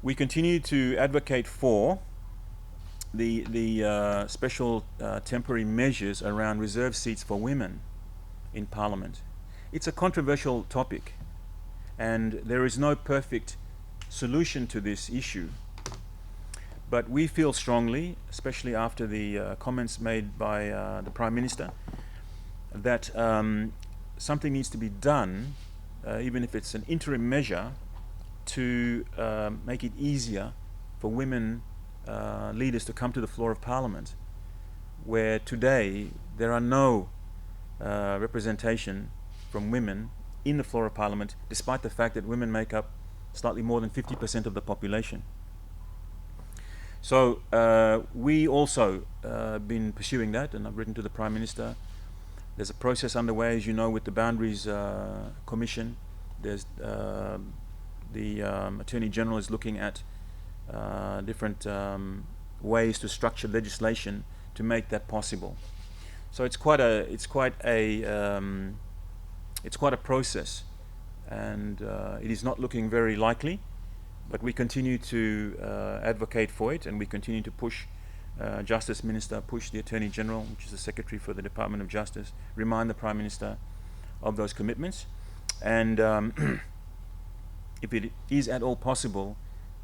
We continue to advocate for the special temporary measures around reserved seats for women in Parliament. It's a controversial topic, and there is no perfect solution to this issue. But we feel strongly, especially after the comments made by the Prime Minister, that something needs to be done, even if it's an interim measure, to make it easier for women leaders to come to the floor of Parliament, where today there are no representation from women in the floor of Parliament, despite the fact that women make up slightly more than 50% of the population. So we also been pursuing that, and I've written to the Prime Minister. There's a process underway, as you know, with the Boundaries Commission. There's the Attorney General is looking at different ways to structure legislation to make that possible. So it's quite a process, and it is not looking very likely. But we continue to advocate for it, and we continue to push Justice Minister, push the Attorney General, which is the Secretary for the Department of Justice, remind the Prime Minister of those commitments. And if it is at all possible,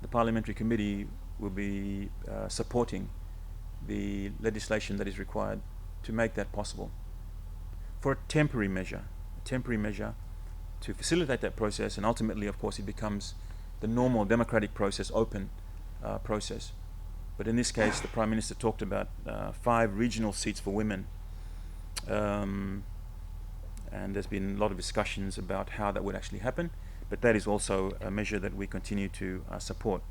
the Parliamentary Committee will be supporting the legislation that is required to make that possible for a temporary measure to facilitate that process, and ultimately, of course, it becomes the normal democratic process, open process. But in this case, the Prime Minister talked about 5 regional seats for women, and there's been a lot of discussions about how that would actually happen, but that is also a measure that we continue to support.